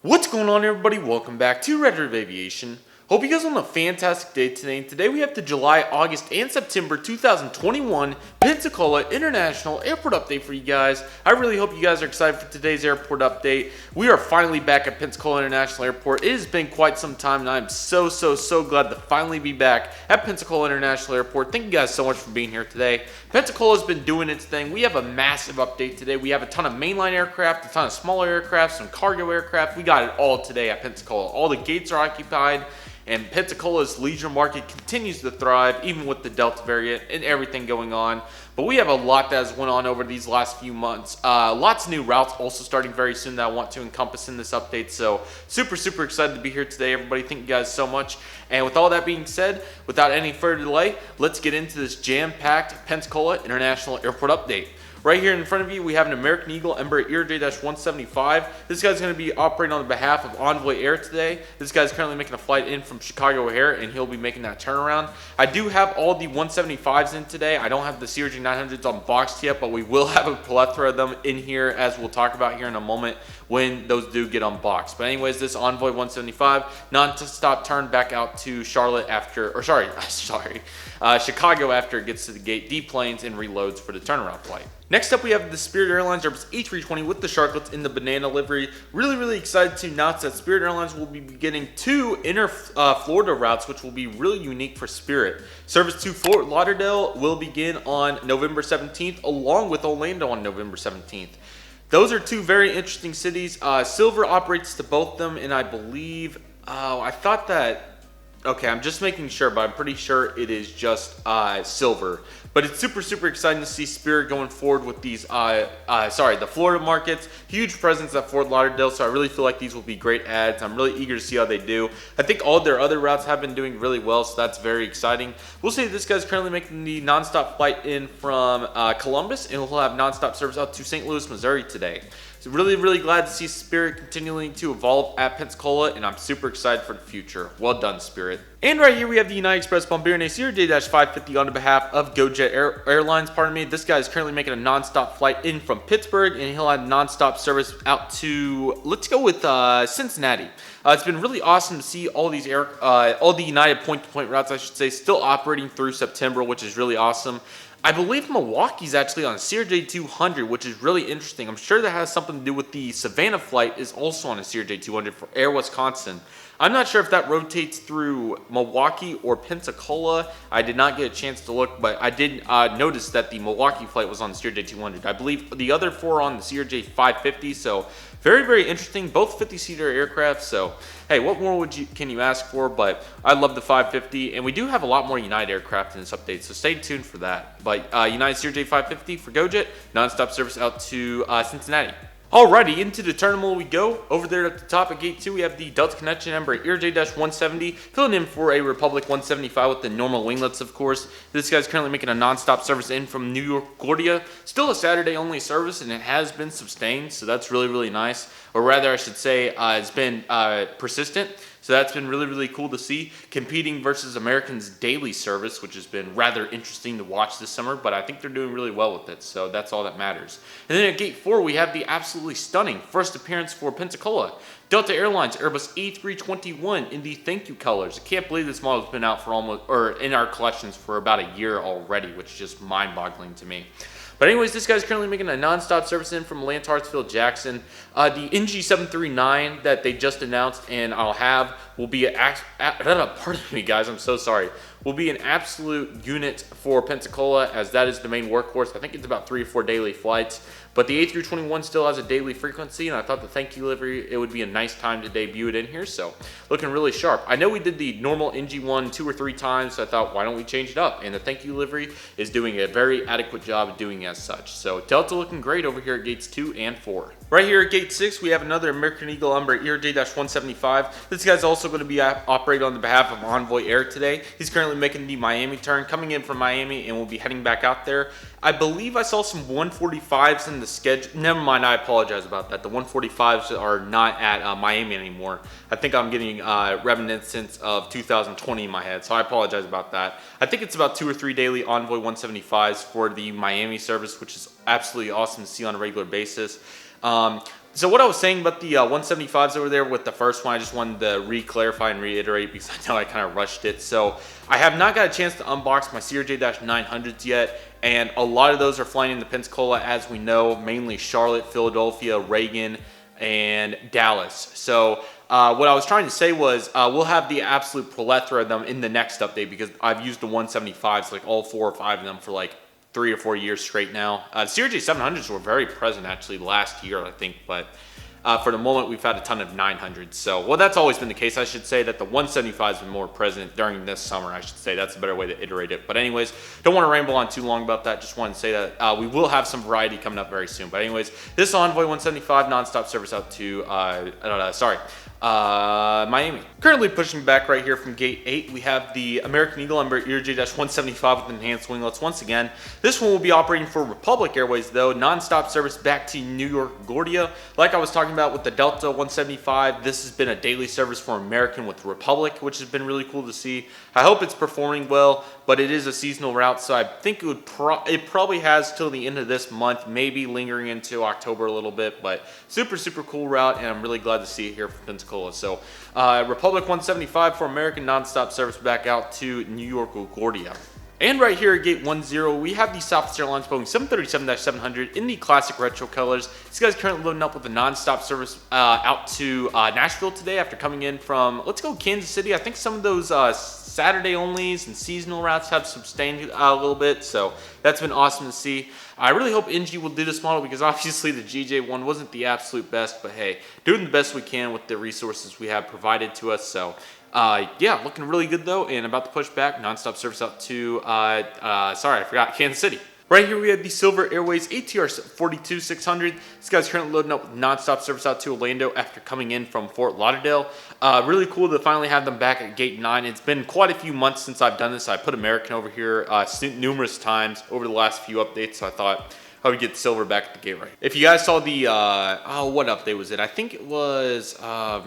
What's going on, everybody? Welcome back to Redriveraviation. Hope you guys are on a fantastic day today. And today we have the July, August, and September 2021 Pensacola International Airport update for you guys. I really hope you guys are excited for today's airport update. We are finally back at Pensacola International Airport. It has been quite some time, and I'm so glad to finally be back at Pensacola International Airport. Thank you guys so much for being here today. Pensacola's been doing its thing. We have a massive update today. We have a ton of mainline aircraft, a ton of smaller aircraft, some cargo aircraft. We got it all today at Pensacola. All the gates are occupied. And Pensacola's leisure market continues to thrive, even with the Delta variant and everything going on. But we have a lot that has went on over these last few months. Lots of new routes also starting very soon that I want to encompass in this update. So super excited to be here today, everybody. Thank you guys so much. And with all that being said, without any further delay, let's get into this jam-packed Pensacola International Airport update. Right here in front of you, we have an American Eagle Ember ERJ-175. This guy's going to be operating on behalf of Envoy Air today. This guy's currently making a flight in from Chicago O'Hare, and he'll be making that turnaround. I do have all the 175s in today. I don't have the CRJ-900s unboxed yet, but we will have a plethora of them in here, as we'll talk about here in a moment when those do get unboxed. But anyways, this Envoy 175 non-stop turn back out to Charlotte after, or Chicago after it gets to the gate, deplanes, and reloads for the turnaround flight. Next up, we have the Spirit Airlines Airbus A320 with the Sharklets in the banana livery. Really excited to announce that Spirit Airlines will be beginning two inner Florida routes, which will be really unique for Spirit. Service to Fort Lauderdale will begin on November 17th, along with Orlando on November 17th. Those are two very interesting cities. Silver operates to both of them, and I believe, I thought that, okay, I'm just making sure, but I'm pretty sure it is just Silver. But it's super exciting to see Spirit going forward with these, the Florida markets. Huge presence at Fort Lauderdale, so I really feel like these will be great ads. I'm really eager to see how they do. I think all their other routes have been doing really well, so that's very exciting. We'll see this guy's currently making the nonstop flight in from Columbus, and we'll have nonstop service out to St. Louis, Missouri today. So really glad to see Spirit continuing to evolve at Pensacola, and I'm super excited for the future. Well done, Spirit. And right here we have the United Express Bombardier CRJ-550 on behalf of GoJet Airlines. This guy is currently making a nonstop flight in from Pittsburgh, and he'll have nonstop service out to, let's go with Cincinnati. It's been really awesome to see all these all the United point-to-point routes, I should say, still operating through September, which is really awesome. I believe Milwaukee's actually on CRJ-200, which is really interesting. I'm sure that has something to do with the Savannah flight is also on a CRJ-200 for Air Wisconsin. I'm not sure if that rotates through Milwaukee or Pensacola. I did not get a chance to look, but I did notice that the Milwaukee flight was on the CRJ-200. I believe the other four are on the CRJ-550, so very interesting. Both 50-seater aircraft, so hey, what more can you ask for? But I love the 550, and we do have a lot more United aircraft in this update, so stay tuned for that. But United CRJ-550 for GoJet, nonstop service out to Cincinnati. Alrighty, into the terminal we go. Over there at the top of Gate 2, we have the Delta Connection Ember ERJ-170, filling in for a Republic 175 with the normal winglets, of course. This guy's currently making a non-stop service in from New York, LaGuardia. Still a Saturday-only service, and it has been sustained, so that's really nice. Or rather, I should say, it's been persistent. So that's been really cool to see. Competing versus American's daily service, which has been rather interesting to watch this summer, but I think they're doing really well with it, so that's all that matters. And then at Gate 4, we have the absolutely stunning first appearance for Pensacola. Delta Airlines Airbus A321 in the thank you colors. I can't believe this model's been out for in our collections for about a year already, which is just mind-boggling to me. But anyways, this guy's currently making a non-stop service in from Lance Hartsfield Jackson. The NG739 that they just announced and I'll have will be pardon me guys, I'm so sorry. Will be an absolute unit for Pensacola, as that is the main workhorse. I think it's about 3 or 4 daily flights. But the A321 still has a daily frequency, and I thought the thank you livery, it would be a nice time to debut it in here, so looking really sharp. I know we did the normal NG1 2 or 3 times, so I thought, why don't we change it up? And the thank you livery is doing a very adequate job of doing as such. So Delta looking great over here at Gates 2 and 4. Right here at Gate 6, we have another American Eagle Ember ERJ-175. This guy's also going to be operating on the behalf of Envoy Air today. He's currently making the Miami turn, coming in from Miami, and will be heading back out there. I believe I saw some 145s in the schedule. Never mind, I apologize about that. The 145s are not at Miami anymore. I think I'm getting reminiscence of 2020 in my head, so I apologize about that. I think it's about 2 or 3 daily Envoy 175s for the Miami service, which is absolutely awesome to see on a regular basis. So what I was saying about the 175s over there with the first one, I just wanted to re-clarify and reiterate because I know I kind of rushed it. So I have not got a chance to unbox my CRJ-900s yet, and a lot of those are flying into Pensacola, as we know, mainly Charlotte, Philadelphia, Reagan, and Dallas. So what I was trying to say was we'll have the absolute plethora of them in the next update because I've used the 175s, like all 4 or 5 of them, for like 3 or 4 years straight now. CRJ 700s were very present actually last year, I think, but for the moment we've had a ton of 900s. So, well, that's always been the case. I should say that the 175s have been more present during this summer. I should say that's a better way to iterate it. But anyways, don't want to ramble on too long about that. Just want to say that we will have some variety coming up very soon. But anyways, this Envoy 175 nonstop service out to Miami. Currently pushing back right here from gate 8, we have the American Eagle Ember ERJ-175 with enhanced winglets once again. This one will be operating for Republic Airways though, non-stop service back to New York LaGuardia. Like I was talking about with the Delta 175, this has been a daily service for American with Republic, which has been really cool to see. I hope it's performing well, but it is a seasonal route, so I think it probably has till the end of this month, maybe lingering into October a little bit, but super cool route, and I'm really glad to see it here from Pensacola. So Republic 175 for American nonstop service back out to New York LaGuardia. And right here at gate 10, we have the Southwest Airlines Boeing 737-700 in the classic retro colors. This guy's currently loading up with a non-stop service out to Nashville today after coming in from, let's go, Kansas City. I think some of those Saturday onlys and seasonal routes have sustained a little bit, so that's been awesome to see. I really hope NG will do this model because obviously the GJ1 wasn't the absolute best, but hey, doing the best we can with the resources we have provided to us. So yeah, looking really good though, and about to push back nonstop service out to Kansas City. Right here we have the Silver Airways ATR 42600. This guy's currently loading up with nonstop service out to Orlando after coming in from Fort Lauderdale. Really cool to finally have them back at gate 9. It's been quite a few months since I've done this. I put American over here numerous times over the last few updates, so I thought I would get Silver back at the gate right. If you guys saw the, what update was it? I think it was,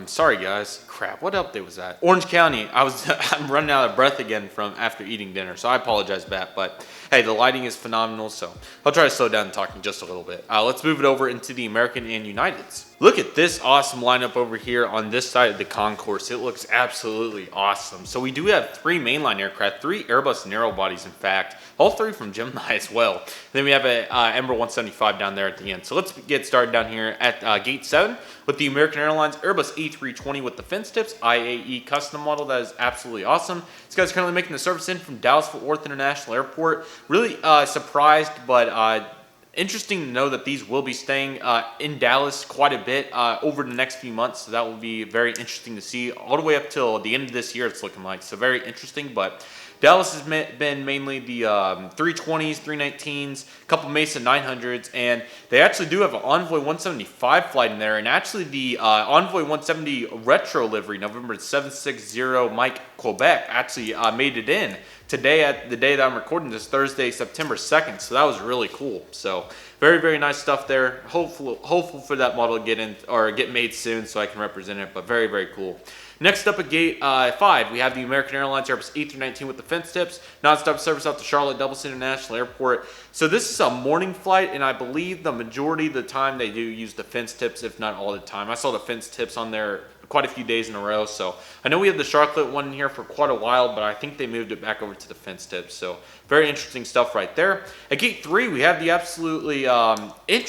sorry guys, crap, what update was that? Orange County. I'm running out of breath again from after eating dinner, so I apologize for that, but hey, the lighting is phenomenal, so I'll try to slow down talking just a little bit. Let's move it over into the American and Uniteds. Look at this awesome lineup over here on this side of the concourse. It looks absolutely awesome. So we do have 3 mainline aircraft, 3 Airbus narrow bodies, in fact, all 3 from Gemini as well. Then we have a Ember 175 down there at the end. So let's get started down here at gate 7 with the American Airlines Airbus A320 with the fence tips, IAE custom model. That is absolutely awesome. This guy's currently making the service in from Dallas-Fort Worth International Airport. Really surprised, but interesting to know that these will be staying in Dallas quite a bit over the next few months. So that will be very interesting to see all the way up till the end of this year, it's looking like. So very interesting, but Dallas has been mainly the 320s, 319s, a couple Mesa 900s, and they actually do have an Envoy 175 flight in there, and actually the Envoy 170 retro livery, November 760 Mike Quebec, actually made it in today at the day that I'm recording this, Thursday, September 2nd, so that was really cool. So very nice stuff there. Hopeful for that model to get in or get made soon so I can represent it, but very cool. Next up at gate 5, we have the American Airlines Airbus A319 with the fence tips, nonstop service out to Charlotte Dulles International Airport. So this is a morning flight, and I believe the majority of the time they do use the fence tips, if not all the time. I saw the fence tips on there quite a few days in a row. So I know we had the Shotcut one in here for quite a while, but I think they moved it back over to the fence tips. So very interesting stuff right there. At gate 3, we have the absolutely awesome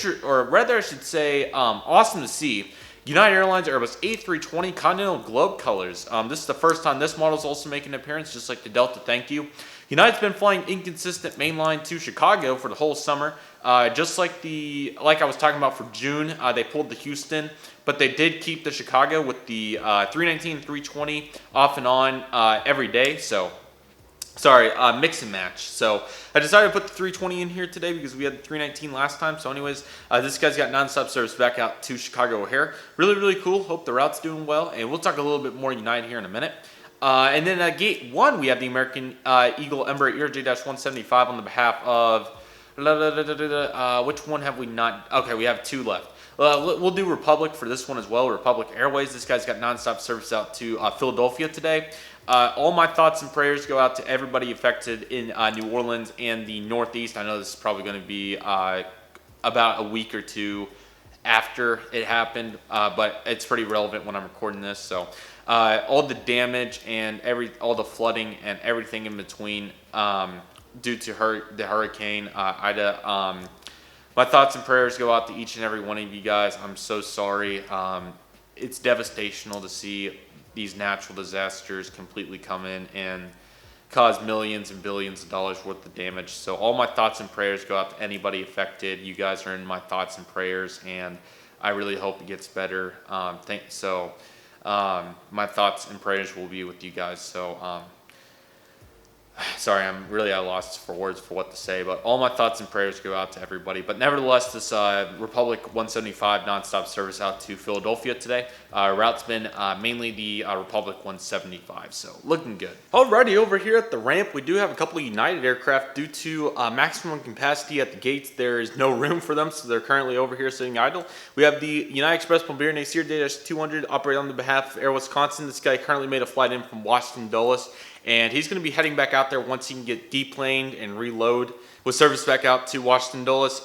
to see United Airlines Airbus A320 Continental Globe colors. This is the first time this model is also making an appearance, just like the Delta. Thank you. United's been flying inconsistent mainline to Chicago for the whole summer. Just like I was talking about for June, they pulled the Houston, but they did keep the Chicago with the 319, 320 off and on every day. So sorry, mix and match. So I decided to put the 320 in here today because we had the 319 last time. So anyways, this guy's got nonstop service back out to Chicago O'Hare. Really cool. Hope the route's doing well. And we'll talk a little bit more United here in a minute. And then at gate 1, we have the American Eagle Ember ERJ-175 on the behalf of, which one have we not? Okay, we have 2 left. We'll do Republic for this one as well, Republic Airways. This guy's got nonstop service out to Philadelphia today. All my thoughts and prayers go out to everybody affected in New Orleans and the Northeast. I know this is probably going to be about a week or two after it happened, but it's pretty relevant when I'm recording this. So all the damage and all the flooding and everything in between due to the hurricane Ida. My thoughts and prayers go out to each and every one of you guys. I'm so sorry. It's devastational to see these natural disasters completely come in and cause millions and billions of dollars worth of damage. So all my thoughts and prayers go out to anybody affected. You guys are in my thoughts and prayers, and I really hope it gets better. My thoughts and prayers will be with you guys. So sorry, I'm really at a loss for words for what to say, but all my thoughts and prayers go out to everybody. But nevertheless, this Republic 175 nonstop service out to Philadelphia today. Route's been mainly the Republic 175, so looking good. Alrighty, over here at the ramp, we do have a couple of United aircraft. Due to maximum capacity at the gates, there is no room for them, so they're currently over here sitting idle. We have the United Express Bombardier Acer Day-200 operate on the behalf of Air Wisconsin. This guy currently made a flight in from Washington Dulles, and he's going to be heading back out there once he can get deplaned and reload with service back out to Washington Dulles.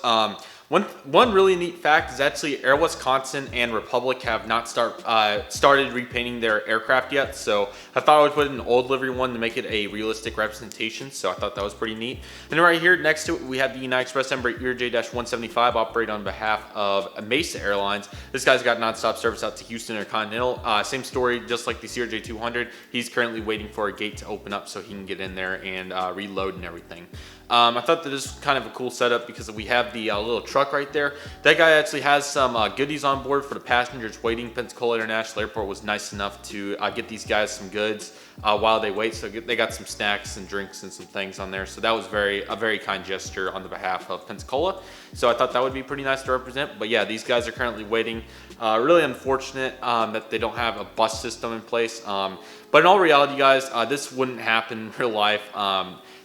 One really neat fact is actually Air Wisconsin and Republic have not started repainting their aircraft yet, so I thought I would put in an old livery one to make it a realistic representation, so I thought that was pretty neat. And right here next to it, we have the United Express Ember J-175 operate on behalf of Mesa Airlines. This guy's got nonstop service out to Houston or Continental. Same story, just like the CRJ-200. He's currently waiting for a gate to open up so he can get in there and reload and everything. I thought that this was kind of a cool setup because we have the little truck right there. That guy actually has some goodies on board for the passengers waiting. Pensacola International Airport was nice enough to get these guys some goods while they wait. So they got some snacks and drinks and some things on there. So that was a very kind gesture on the behalf of Pensacola. So I thought that would be pretty nice to represent. But yeah, these guys are currently waiting. Really unfortunate that they don't have a bus system in place. But in all reality, guys, this wouldn't happen in real life.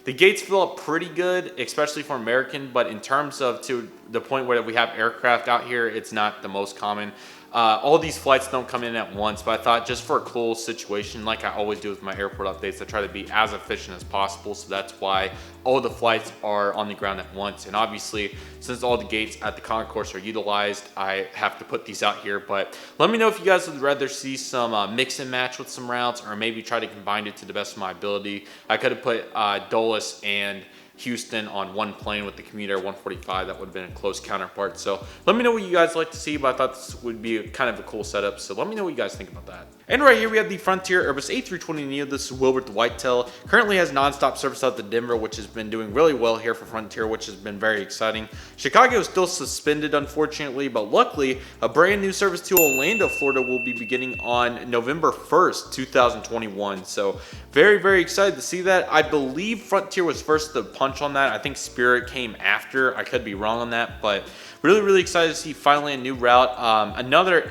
The gates fill up pretty good, especially for American, but in terms of to the point where we have aircraft out here, it's not the most common. All these flights don't come in at once, but I thought just for a cool situation, like I always do with my airport updates, I try to be as efficient as possible, so that's why all the flights are on the ground at once. And obviously, since all the gates at the concourse are utilized, I have to put these out here. But let me know if you guys would rather see some mix and match with some routes, or maybe try to combine it to the best of my ability. I could have put Dulles and Houston on one plane with the Commuter 145. That would have been a close counterpart. So let me know what you guys like to see, but I thought this would be kind of a cool setup. So let me know what you guys think about that. And right here we have the Frontier Airbus A320neo. This is Wilbert the Whitetail. Currently has nonstop service out to Denver, which has been doing really well here for Frontier, which has been very exciting. Chicago is still suspended, unfortunately, but luckily a brand new service to Orlando, Florida will be beginning on November 1st, 2021. So very, very excited to see that. I believe Frontier was first to punch on that. I think Spirit came after. I could be wrong on that, but really, really excited to see finally a new route. Another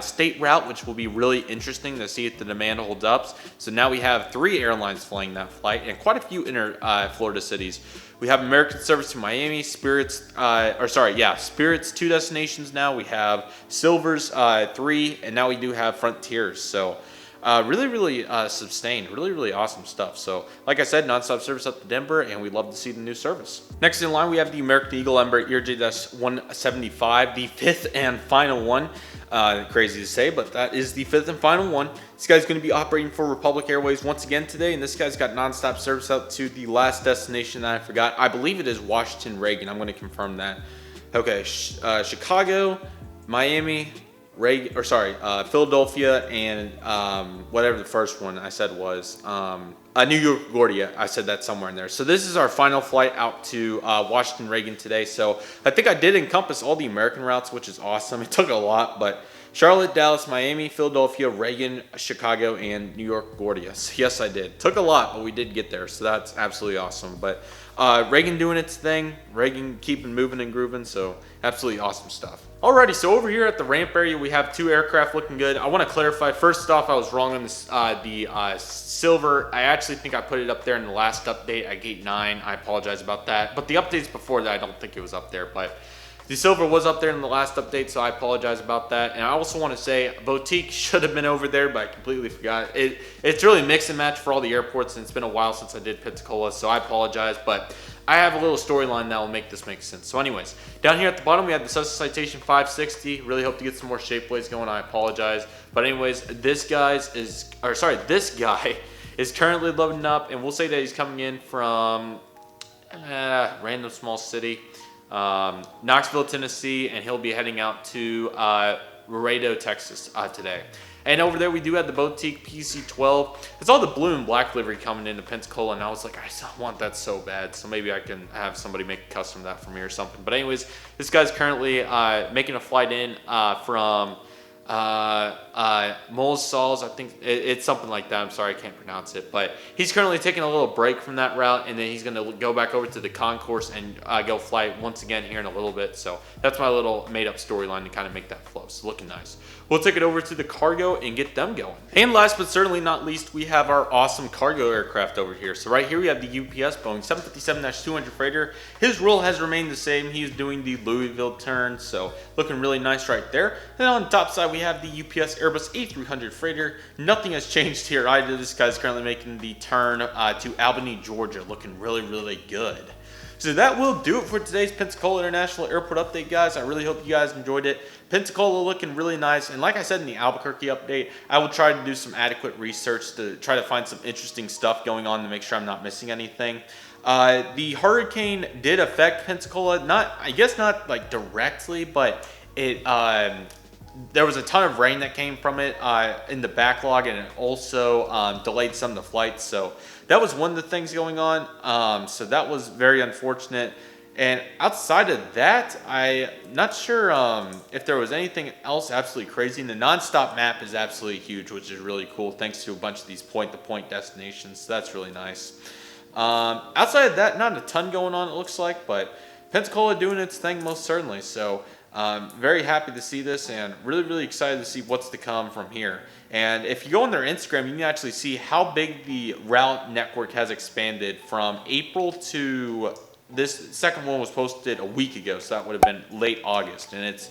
state route, which will be really interesting to see if the demand holds up. So now we have 3 airlines flying that flight and quite a few Florida cities. We have American service to Miami, Spirit's 2 destinations now. We have Silver's 3, and now we do have Frontiers. So really, really sustained, really, really awesome stuff. So like I said, nonstop service up to Denver, and we'd love to see the new service. Next in line, we have the American Eagle Ember ERJ-175, the 5th and final one. Crazy to say, but that is the 5th and final one. This guy's going to be operating for Republic Airways once again today, and this guy's got nonstop service out to the last destination that I forgot. I believe it is Washington Reagan. I'm going to confirm that. Okay, Chicago, Miami, Philadelphia, and whatever the first one I said was. New York LaGuardia. I said that somewhere in there. So this is our final flight out to Washington Reagan today. So I think I did encompass all the American routes, which is awesome. It took a lot, but Charlotte, Dallas, Miami, Philadelphia, Reagan, Chicago, and New York LaGuardia. So yes, I did. Took a lot, but we did get there. So that's absolutely awesome. But Reagan doing its thing. Reagan keeping moving and grooving. So absolutely awesome stuff. Alrighty, so over here at the ramp area, we have 2 aircraft looking good. I want to clarify, first off, I was wrong on this, the Silver. I actually think I put it up there in the last update at gate 9. I apologize about that. But the updates before that, I don't think it was up there. But the Silver was up there in the last update, so I apologize about that. And I also want to say Boutique should have been over there, but I completely forgot. It's really mix and match for all the airports, and it's been a while since I did Pensacola, so I apologize. But I have a little storyline that will make this make sense. So anyways, down here at the bottom, we have the Cessna Citation 560. Really hope to get some more shape blades going. I apologize. But anyways, this guy is currently loading up, and we'll say that he's coming in from random small city, Knoxville, Tennessee, and he'll be heading out to Reno, Texas today. And over there we do have the Boutique PC-12. It's all the blue and black livery coming into Pensacola, and I was like, I want that so bad. So maybe I can have somebody make a custom of that for me or something. But anyways, this guy's currently making a flight in from Moles Sauls. I think it's something like that. I'm sorry, I can't pronounce it. But he's currently taking a little break from that route, and then he's going to go back over to the concourse and go fly once again here in a little bit. So that's my little made-up storyline to kind of make that flow. So looking nice. We'll take it over to the cargo and get them going. And last but certainly not least, we have our awesome cargo aircraft over here. So right here we have the UPS Boeing 757-200 freighter. His role has remained the same. He's doing the Louisville turn, so looking really nice right there. Then on the top side we have the UPS Airbus A300 freighter. Nothing has changed here either. This guy's currently making the turn to Albany, Georgia, looking really, really good. So that will do it for today's Pensacola International Airport update, guys. I really hope you guys enjoyed it. Pensacola looking really nice. And like I said in the Albuquerque update, I will try to do some adequate research to try to find some interesting stuff going on to make sure I'm not missing anything. The hurricane did affect Pensacola. I guess not like directly, but it there was a ton of rain that came from it in the backlog, and it also delayed some of the flights. So that was one of the things going on. So that was very unfortunate. And outside of that, I'm not sure if there was anything else absolutely crazy. And the nonstop map is absolutely huge, which is really cool, thanks to a bunch of these point-to-point destinations. So that's really nice. Outside of that, not a ton going on, it looks like, but Pensacola doing its thing most certainly. So very happy to see this, and really, really excited to see what's to come from here. And if you go on their Instagram, you can actually see how big the route network has expanded from April to this second one was posted a week ago, so that would have been late August. And it's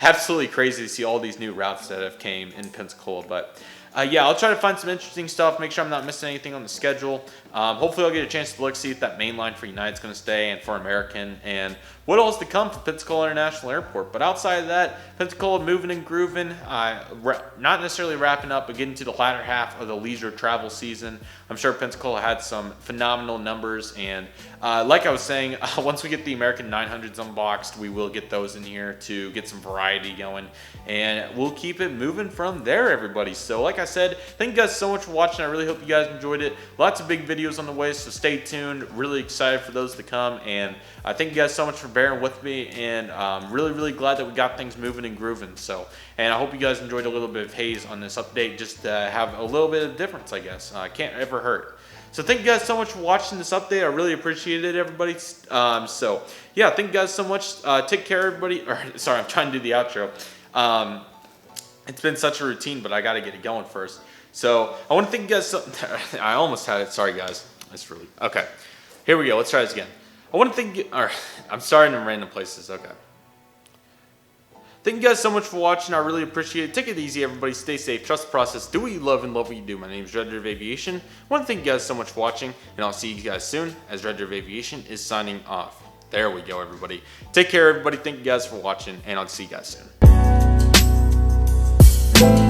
absolutely crazy to see all these new routes that have came in Pensacola. But yeah, I'll try to find some interesting stuff, make sure I'm not missing anything on the schedule. Hopefully I'll get a chance to look, see if that main line for United's going to stay, and for American, and what else to come for Pensacola International Airport. But outside of that, Pensacola moving and grooving, not necessarily wrapping up, but getting to the latter half of the leisure travel season. I'm sure Pensacola had some phenomenal numbers, and like I was saying, once we get the American 900s unboxed, we will get those in here to get some variety going, and we'll keep it moving from there, everybody. So like I said, thank you guys so much for watching. I really hope you guys enjoyed it. Lots of big videos on the way, so stay tuned. Really excited for those to come, and I thank you guys so much for bearing with me, and really, really glad that we got things moving and grooving. So, and I hope you guys enjoyed a little bit of haze on this update, just to have a little bit of difference, I guess. Can't ever hurt. So thank you guys so much for watching this update. I really appreciate it, everybody. So yeah, thank you guys so much. Take care, everybody. Or sorry, I'm trying to do the outro. It's been such a routine, but I got to get it going first. So I want to thank you guys so I almost had it. Sorry, guys. That's really okay. Here we go. Let's try this again. I want to thank you. Or I'm starting in random places. Okay. Thank you guys so much for watching. I really appreciate it. Take it easy, everybody. Stay safe. Trust the process. Do what you love and love what you do. My name is Redriveraviation. I want to thank you guys so much for watching, and I'll see you guys soon as Redriveraviation is signing off. There we go, everybody. Take care, everybody. Thank you guys for watching, and I'll see you guys soon.